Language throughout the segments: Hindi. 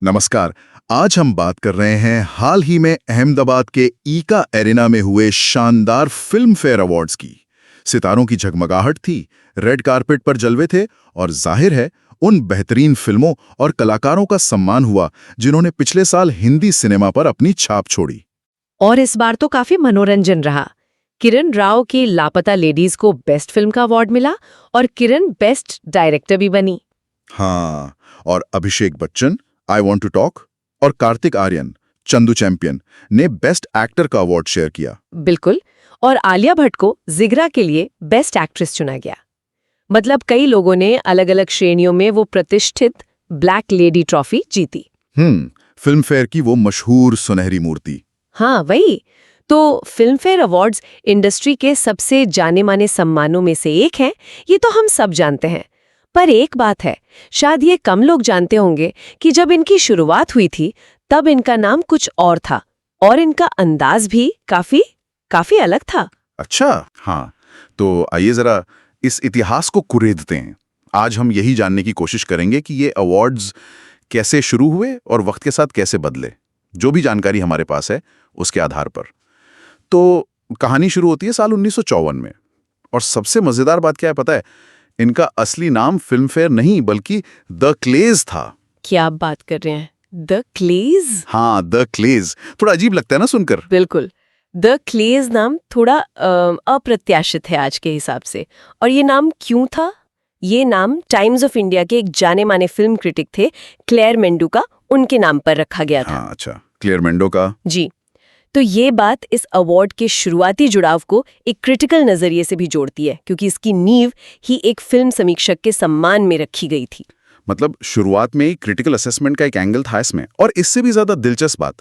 नमस्कार। आज हम बात कर रहे हैं हाल ही में अहमदाबाद के ईका एरिना में हुए शानदार फिल्म फेयर अवार्ड्स की। सितारों की झगमगाहट थी, रेड कारपेट पर जलवे थे और जाहिर है उन बेहतरीन फिल्मों और कलाकारों का सम्मान हुआ जिन्होंने पिछले साल हिंदी सिनेमा पर अपनी छाप छोड़ी। और इस बार तो काफी मनोरंजन रहा। किरण राव की लापता लेडीज को बेस्ट फिल्म का अवार्ड मिला और किरण बेस्ट डायरेक्टर भी बनी। हाँ, और Abhishek Bachchan I want to talk और कार्तिक आर्यन चंदू चैंपियन ने बेस्ट एक्टर का अवार्ड शेयर किया। बिल्कुल। और आलिया भट्ट को जिगरा के लिए बेस्ट एक्ट्रेस चुना गया। मतलब कई लोगों ने अलग अलग श्रेणियों में वो प्रतिष्ठित ब्लैक लेडी ट्रॉफी जीती। फिल्म फेयर की वो मशहूर सुनहरी मूर्ति। हाँ वही तो। फिल्म फेयर अवार्ड्स इंडस्ट्री के सबसे जाने माने सम्मानों में से एक है, ये तो हम सब जानते हैं। पर एक बात है, शायद ये कम लोग जानते होंगे कि जब इनकी शुरुआत हुई थी तब इनका नाम कुछ और था और इनका अंदाज भी काफी अलग था। अच्छा, हाँ, तो आइए जरा इस इतिहास को कुरेदते हैं। आज हम यही जानने की कोशिश करेंगे कि ये अवार्ड्स कैसे शुरू हुए और वक्त के साथ कैसे बदले। जो भी जानकारी हमारे पास है उसके आधार पर। तो कहानी शुरू होती है साल 1954 में। और सबसे मजेदार बात क्या है पता है? इनका असली नाम फिल्म फेयर नहीं बल्कि द क्लेज था। क्या आप बात कर रहे हैं? द क्लेज? हाँ, द क्लेज। थोड़ा अजीब लगता है ना सुनकर? बिल्कुल। द क्लेज नाम थोड़ा अप्रत्याशित है आज के हिसाब से। और ये नाम क्यों था? ये नाम टाइम्स ऑफ इंडिया के एक जाने माने फिल्म क्रिटिक थे क्लेयर मेंडू का, उनके नाम पर रखा गया था। हाँ, अच्छा, क्लेयर मेंडो का। जी। तो ये बात इस अवार्ड के शुरुआती जुड़ाव को एक क्रिटिकल नजरिए से भी जोड़ती है, क्योंकि इसकी नींव ही एक फिल्म समीक्षक के सम्मान में रखी गई थी। मतलब शुरुआत में ही क्रिटिकल असेसमेंट का एक एंगल था इसमें। और इससे भी ज्यादा दिलचस्प बात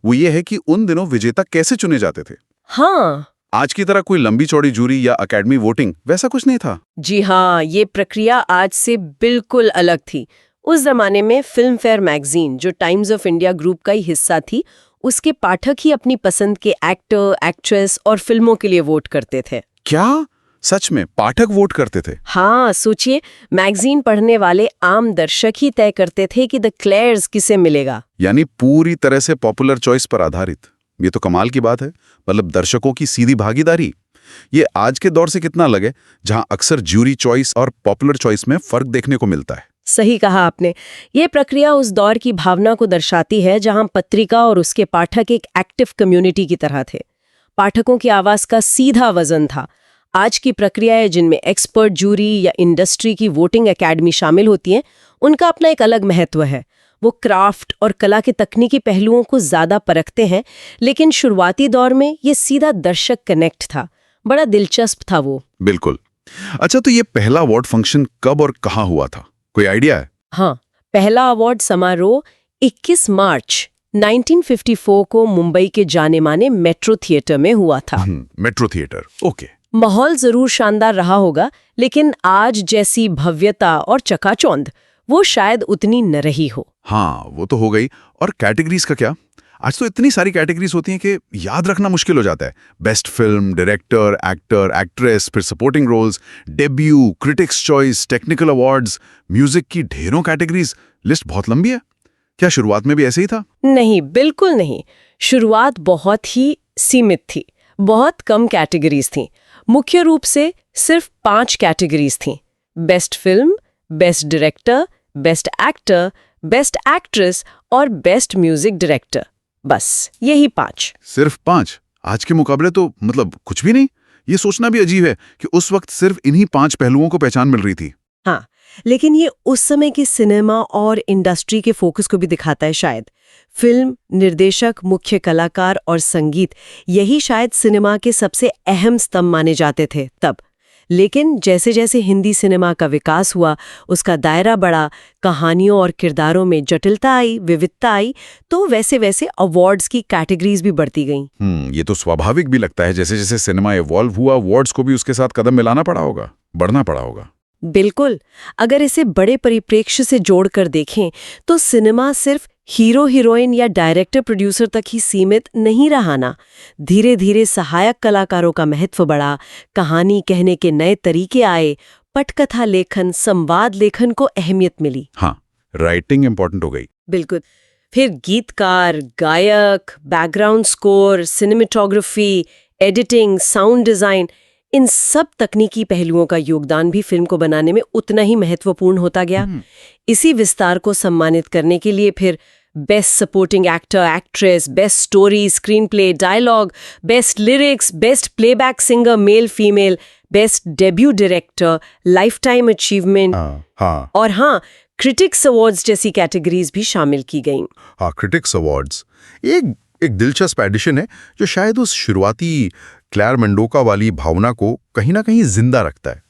वो ये है कि उन दिनों विजेता कैसे चुने जाते थे। हाँ, आज की तरह कोई लंबी चौड़ी जूरी या अकेडमी वोटिंग वैसा कुछ नहीं था। जी हाँ, ये प्रक्रिया आज से बिल्कुल अलग थी। उस जमाने में फिल्म फेयर मैगजीन, जो टाइम्स ऑफ इंडिया ग्रुप का ही हिस्सा थी, उसके पाठक ही अपनी पसंद के एक्टर, एक्ट्रेस और फिल्मों के लिए वोट करते थे। क्या सच में पाठक वोट करते थे? हाँ, सोचिए, मैगजीन पढ़ने वाले आम दर्शक ही तय करते थे कि द क्लेयर्स किसे मिलेगा। यानी पूरी तरह से पॉपुलर चॉइस पर आधारित। ये तो कमाल की बात है। मतलब दर्शकों की सीधी भागीदारी। ये आज के दौर से कितना अलग है, जहां अक्सर ज्यूरी चॉइस और पॉपुलर चॉइस में फर्क देखने को मिलता है। सही कहा आपने। ये प्रक्रिया उस दौर की भावना को दर्शाती है जहां पत्रिका और उसके पाठक एक एक्टिव कम्युनिटी की तरह थे। पाठकों की आवाज का सीधा वजन था। आज की प्रक्रियाएं जिनमें एक्सपर्ट जूरी या इंडस्ट्री की वोटिंग एकेडमी शामिल होती हैं, उनका अपना एक अलग महत्व है। वो क्राफ्ट और कला के तकनीकी पहलुओं को ज्यादा परखते हैं, लेकिन शुरुआती दौर में ये सीधा दर्शक कनेक्ट था। बड़ा दिलचस्प था वो। बिल्कुल। अच्छा, तो ये पहला अवार्ड फंक्शन कब और कहाँ हुआ था, कोई आइडिया है? हाँ, पहला अवार्ड समारोह 21 मार्च 1954 को मुंबई के जाने माने मेट्रो थिएटर में हुआ था। Metro theatre, okay. माहौल जरूर शानदार रहा होगा, लेकिन आज जैसी भव्यता और चकाचौंध वो शायद उतनी न रही हो। हाँ, वो तो हो गई। और कैटेगरीज का क्या? आज तो इतनी सारी कैटेगरीज होती हैं कि याद रखना मुश्किल हो जाता है। Best film, director, actor, actress, फिर supporting roles, debut, critics choice, technical awards, music की ढेरों कैटेगरीज। लिस्ट बहुत लंबी है। क्या शुरुआत में भी ऐसे ही था? नहीं, बिल्कुल नहीं। शुरुआत बहुत ही सीमित थी। बहुत कम कैटेगरीज थीं। मुख्य रूप से सिर्फ 5 कैटेगरीज थीं। Best film, best director, best actor, best actress और बेस्ट म्यूजिक डायरेक्टर। बस यही 5। सिर्फ 5? आज के मुकाबले तो मतलब कुछ भी नहीं। ये सोचना भी अजीब है कि उस वक्त सिर्फ इन्हीं 5 पहलुओं को पहचान मिल रही थी। हाँ, लेकिन ये उस समय की सिनेमा और इंडस्ट्री के फोकस को भी दिखाता है शायद। फिल्म, निर्देशक, मुख्य कलाकार और संगीत, यही शायद सिनेमा के सबसे अहम स्तंभ माने जाते थे तब। लेकिन जैसे जैसे हिंदी सिनेमा का विकास हुआ, उसका दायरा बढ़ा, कहानियों और किरदारों में जटिलता आई, विविधता आई, तो वैसे वैसे अवार्ड्स की कैटेगरीज भी बढ़ती गईं। ये तो स्वाभाविक भी लगता है। जैसे जैसे सिनेमा इवॉल्व हुआ, अवार्ड्स को भी उसके साथ कदम मिलाना पड़ा होगा, बढ़ना पड़ा होगा। बिल्कुल। अगर इसे बड़े परिप्रेक्ष्य से जोड़कर देखें तो सिनेमा सिर्फ हीरो हीरोइन या डायरेक्टर प्रोड्यूसर तक ही सीमित नहीं रहा ना। धीरे धीरे सहायक कलाकारों का महत्व बढ़ा, कहानी कहने के नए तरीके आए, पटकथा लेखन, संवाद लेखन को अहमियत मिली। हाँ, राइटिंग इंपॉर्टेंट हो गई। बिल्कुल। फिर गीतकार, गायक, background score, cinematography, editing, sound design, इन सब तकनीकी पहलुओं का योगदान भी फिल्म को बनाने में उतना ही महत्वपूर्ण होता गया। इसी विस्तार को सम्मानित करने के लिए फिर best supporting actor, actress, best story, screenplay, dialogue, best lyrics, best playback singer male female, best debut director, lifetime achievement और क्रिटिक्स अवार्ड्स जैसी कैटेगरीज भी शामिल की गईं। क्रिटिक्स अवार्ड्स एक दिलचस्प एडिशन है जो शायद उस शुरुआती क्लेयर मेंडोका वाली भावना को कहीं ना कहीं जिंदा रखता है।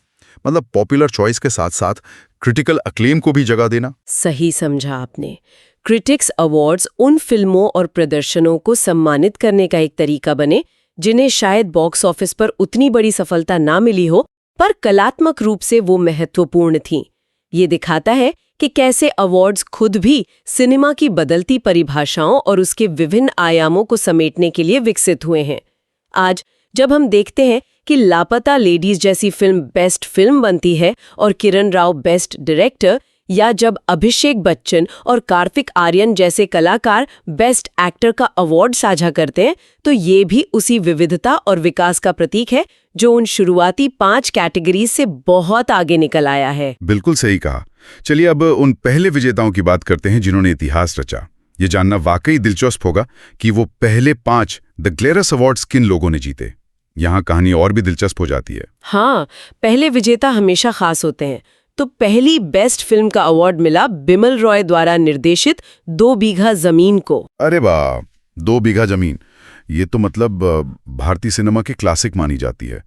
मतलब पॉपुलर चॉइस के साथ साथ क्रिटिकल अक्लेम को भी जगह देना। सही समझा आपने। क्रिटिक्स अवार्ड्स उन फिल्मों और प्रदर्शनों को सम्मानित करने का एक तरीका बने जिन्हें शायद बॉक्स ऑफिस पर उतनी बड़ी सफलता ना मिली हो, पर कलात्मक रूप से वो महत्वपूर्ण थीं। ये दिखाता है कि कैसे अवार्ड्स खुद भी सिनेमा की बदलती परिभाषाओं और उसके विभिन्न आयामों को समेटने के लिए विकसित हुए हैं। आज जब हम देखते हैं कि लापता लेडीज जैसी फिल्म बेस्ट फिल्म बनती है और किरण राव बेस्ट डायरेक्टर, या जब अभिषेक बच्चन और कार्तिक आर्यन जैसे कलाकार बेस्ट एक्टर का अवार्ड साझा करते हैं, तो ये भी उसी विविधता और विकास का प्रतीक है जो उन शुरुआती 5 कैटेगरीज से बहुत आगे निकल आया है। बिल्कुल सही कहा। चलिए अब उन पहले विजेताओं की बात करते हैं जिन्होंने इतिहास रचा। ये जानना वाकई दिलचस्प होगा कि वो पहले 5 द ग्लेरस अवार्ड्स किन लोगों ने जीते। यहाँ कहानी और भी दिलचस्प हो जाती है। हाँ, पहले विजेता हमेशा खास होते हैं। तो पहली बेस्ट फिल्म का अवार्ड मिला बिमल रॉय द्वारा निर्देशित 2 बीघा जमीन को। अरे वाह, 2 बीघा जमीन, ये तो मतलब भारतीय सिनेमा की क्लासिक मानी जाती है।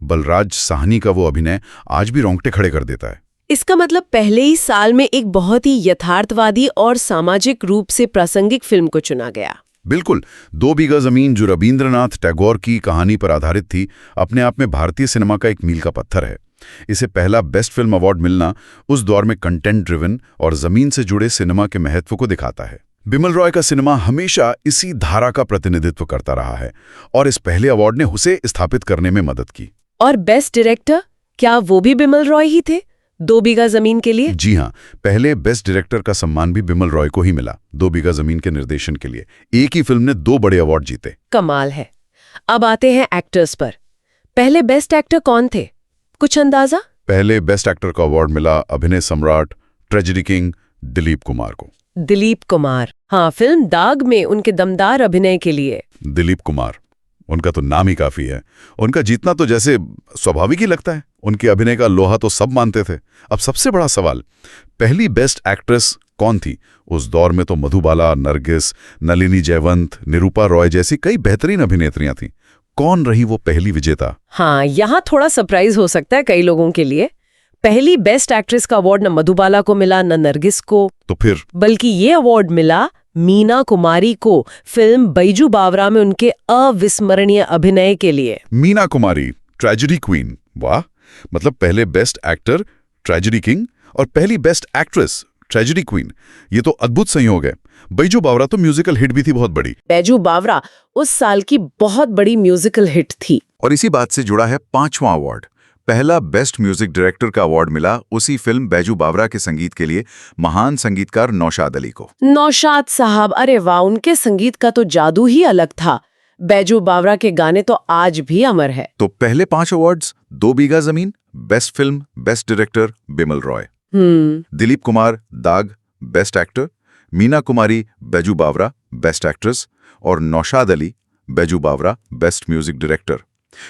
बलराज साहनी का वो अभिनय आज भी रोंगटे खड़े कर देता है। इसका मतलब पहले ही साल में एक बहुत ही यथार्थवादी और सामाजिक रूप से प्रासंगिक फिल्म को चुना गया। बिल्कुल, 2 बीघा जमीन जो रविंद्रनाथ टैगोर की कहानी पर आधारित थी, अपने आप में भारतीय सिनेमा का एक मील का पत्थर है। इसे पहला बेस्ट फिल्म अवार्ड मिलना उस दौर में कंटेंट ड्रिवन और जमीन से जुड़े सिनेमा के महत्व को दिखाता है। बिमल रॉय का सिनेमा हमेशा इसी धारा का प्रतिनिधित्व करता रहा है और इस पहले अवार्ड ने उसे स्थापित करने में मदद की। और बेस्ट डायरेक्टर, क्या वो भी बिमल रॉय ही थे 2 बीघा जमीन के लिए? जी हाँ, पहले बेस्ट डायरेक्टर का सम्मान भी बिमल रॉय को ही मिला 2 बीघा जमीन के निर्देशन के लिए। एक ही फिल्म ने 2 बड़े अवार्ड जीते। कमाल है। अब आते हैं एक्टर्स पर। पहले बेस्ट एक्टर कौन थे, कुछ अंदाजा? पहले बेस्ट एक्टर का अवार्ड मिला अभिनय सम्राट, ट्रेजेडी किंग दिलीप कुमार को। दिलीप कुमार, हाँ, फिल्म दाग में उनके दमदार अभिनय के लिए। दिलीप कुमार, उनका तो नाम ही काफी है। उनका जीतना तो जैसे स्वाभाविक ही लगता है। उनके अभिनय का लोहा तो सब मानते थे। अब सबसे बड़ा सवाल, पहली बेस्ट एक्ट्रेस कौन थी? उस दौर में तो मधुबाला, नरगिस, नलिनी जयवंत, निरूपा रॉय जैसी कई बेहतरीन अभिनेत्रियां थीं। कौन रही वो पहली विजेता? हाँ, यहाँ थोड़ा सरप्राइज हो सकता है कई लोगों के लिए। पहली बेस्ट एक्ट्रेस का अवार्ड न मधुबाला को मिला, न नरगिस को, तो फिर बल्कि ये अवार्ड मिला मीना कुमारी को फिल्म बैजू बावरा में उनके अविस्मरणीय अभिनय के लिए। मीना कुमारी, ट्रेजेडी क्वीन, वाह! मतलब पहले बेस्ट एक्टर ट्रेजेडी किंग और पहली बेस्ट एक्ट्रेस ट्रेजेडी क्वीन, ये तो अद्भुत संयोग है। बैजू बावरा तो म्यूजिकल हिट भी थी बहुत बड़ी। बैजू बावरा उस साल की बहुत बड़ी म्यूजिकल हिट थी। और इसी बात से जुड़ा है 5वां अवार्ड। पहला बेस्ट म्यूजिक डायरेक्टर का अवार्ड मिला उसी फिल्म बैजू बावरा के संगीत के लिए महान संगीतकार नौशाद अली को। नौशाद साहब, अरे वाह, उनके संगीत का तो जादू ही अलग था। बैजू बावरा के गाने तो आज भी अमर है। तो पहले 5 awards, 2 Bigha Zamin, best film, best director Bimal Roy, Dilip Kumar Daag best actor, Meena Kumari Baiju Bawra best actress और Naushad Ali Baiju Bawra best music director.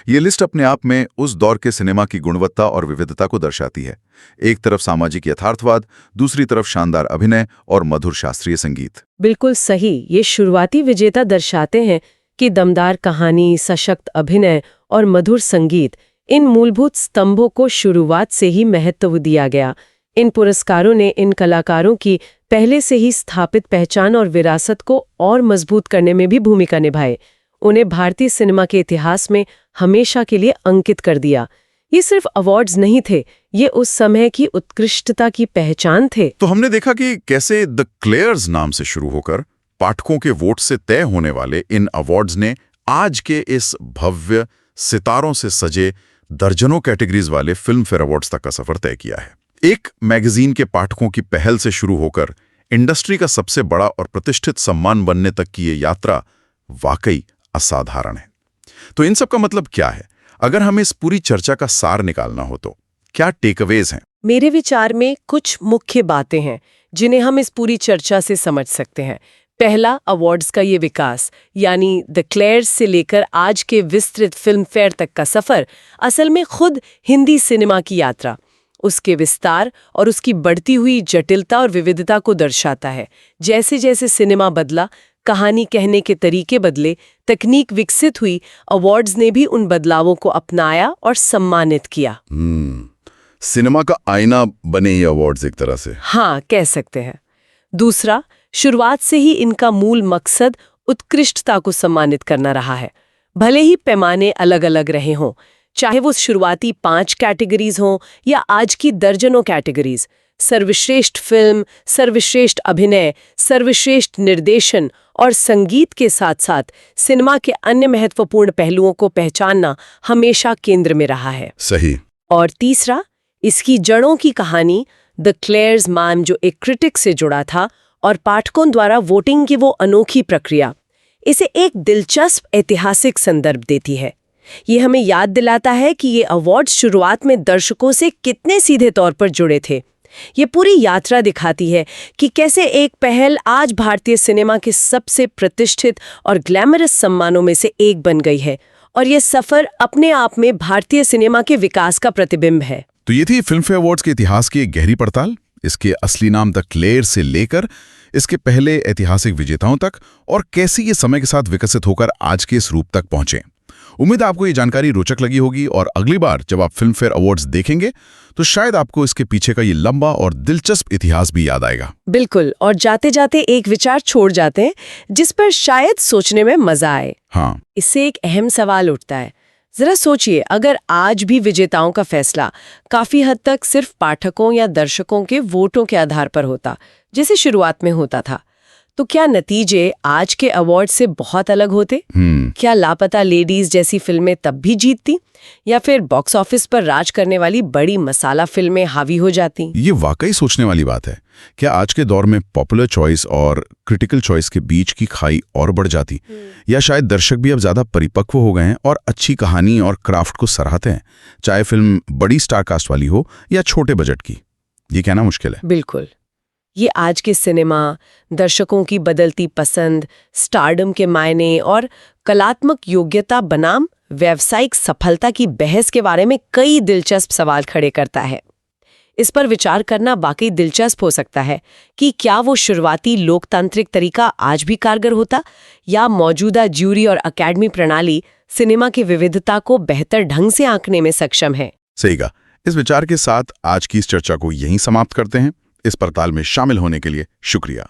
ये लिस्ट अपने आप में उस दौर के सिनेमा की गुणवत्ता और विविधता को दर्शाती है। एक तरफ सामाजिक यथार्थवाद, दूसरी तरफ शानदार अभिनय और मधुर शास्त्रीय संगीत। बिल्कुल सही। ये शुरुआती विजेता दर्शाते हैं कि दमदार कहानी, सशक्त अभिनय और मधुर संगीत, इन मूलभूत स्तंभों को शुरुआत से ही महत्व दिया गया। इन पुरस्कारों ने इन कलाकारों की पहले से ही स्थापित पहचान और विरासत को और मजबूत करने में भी भूमिका निभाई। उन्हें भारतीय सिनेमा के इतिहास में हमेशा के लिए अंकित कर दिया। ये सिर्फ अवार्ड्स नहीं थे, ये उस समय की उत्कृष्टता की पहचान थे। तो हमने देखा कि कैसे द क्लेयर्स नाम से शुरू होकर पाठकों के वोट से तय होने वाले इन अवार्ड्स ने आज के इस भव्य सितारों से सजे दर्जनों कैटेगरीज वाले फिल्म फेयर अवार्ड्स तक का सफर तय किया है। एक मैगजीन के पाठकों की पहल से शुरू होकर इंडस्ट्री का सबसे बड़ा और प्रतिष्ठित सम्मान बनने तक की ये यात्रा वाकई असाधारण है। तो इन सब का मतलब क्या है? अगर हमें इस पूरी चर्चा का सार निकालना हो तो क्या टेकअवेज हैं? मेरे विचार में कुछ मुख्य बातें हैं जिन्हें हम इस पूरी चर्चा से समझ सकते हैं। पहला, अवार्ड्स का ये विकास, यानी द क्लेयर्स से लेकर आज के विस्तृत फिल्म फेयर तक का सफर असल में खुद हिंदी सिनेमा की यात्रा, उसके विस्तार और उसकी बढ़ती हुई जटिलता और विविधता को दर्शाता है। जैसे जैसे सिनेमा बदला, कहानी कहने के तरीके बदले, तकनीक विकसित हुई, अवार्ड्स ने भी उन बदलावों को अपनाया और सम्मानित किया। सिनेमा का आईना बने ये अवार्ड्स एक तरह से। हाँ, कह सकते हैं। दूसरा, शुरुआत से ही इनका मूल मकसद उत्कृष्टता को सम्मानित करना रहा है। भले ही पैमाने अलग अलग रहे हों, चाहे वो शुरुआती 5 कैटेगरीज हों या आज की दर्जनों कैटेगरीज, सर्वश्रेष्ठ फिल्म, सर्वश्रेष्ठ अभिनय, सर्वश्रेष्ठ निर्देशन और संगीत के साथ साथ सिनेमा के अन्य महत्वपूर्ण पहलुओं को पहचानना हमेशा केंद्र में रहा है। सही। और तीसरा, इसकी जड़ों की कहानी, द क्लेयर्स मैम, जो एक क्रिटिक से जुड़ा था, और पाठकों द्वारा वोटिंग की वो अनोखी प्रक्रिया, इसे एक दिलचस्प ऐतिहासिक संदर्भ देती है। ये हमें याद दिलाता है कि ये अवार्ड्स शुरुआत में दर्शकों से कितने सीधे तौर पर जुड़े थे। ये पूरी यात्रा दिखाती है कि कैसे एक पहल आज भारतीय सिनेमा के सबसे प्रतिष्ठित और ग्लैमरस सम्मानों में से एक बन गई है, और ये सफर अपने आप में भारतीय सिनेमा के विकास का प्रतिबिंब है। तो ये थी फिल्म फेयर अवार्ड्स के इतिहास की एक गहरी पड़ताल, इसके असली नाम द क्लेयर्स से लेकर इसके पहले ऐतिहासिक विजेताओं तक, और कैसे ये समय के साथ विकसित होकर आज के इस रूप तक पहुंचे। उम्मीद आपको ये जानकारी रोचक लगी होगी, और अगली बार जब आप फिल्म फेयर अवार्ड्स देखेंगे तो शायद आपको इसके पीछे का ये लंबा और दिलचस्प इतिहास भी याद आएगा। बिल्कुल, और जाते जाते एक विचार छोड़ जाते हैं जिस पर शायद सोचने में मजा आए। हाँ, इससे एक अहम सवाल उठता है। जरा सोचिए, अगर आज भी विजेताओं का फैसला काफी हद तक सिर्फ पाठकों या दर्शकों के वोटों के आधार पर होता, जैसे शुरुआत में होता था, तो क्या नतीजे आज के अवार्ड से बहुत अलग होते? क्या लापता लेडीज जैसी फिल्में तब भी जीतती, या फिर बॉक्स ऑफिस पर राज करने वाली बड़ी मसाला फिल्में हावी हो जाती? ये वाकई सोचने वाली बात है। क्या आज के दौर में पॉपुलर चॉइस और क्रिटिकल चॉइस के बीच की खाई और बढ़ जाती, या शायद दर्शक भी अब ज्यादा परिपक्व हो गए हैं और अच्छी कहानी और क्राफ्ट को सराहते हैं, चाहे फिल्म बड़ी स्टार कास्ट वाली हो या छोटे बजट की? ये कहना मुश्किल है। बिल्कुल। ये आज के सिनेमा, दर्शकों की बदलती पसंद, स्टारडम के मायने और कलात्मक योग्यता बनाम व्यावसायिक सफलता की बहस के बारे में कई दिलचस्प सवाल खड़े करता है। इस पर विचार करना वाकई दिलचस्प हो सकता है कि क्या वो शुरुआती लोकतांत्रिक तरीका आज भी कारगर होता, या मौजूदा ज्यूरी और अकेडमी प्रणाली सिनेमा की विविधता को बेहतर ढंग से आंकने में सक्षम है। सही कहा। इस विचार के साथ आज की इस चर्चा को यहीं समाप्त करते हैं। इस पड़ताल में शामिल होने के लिए शुक्रिया।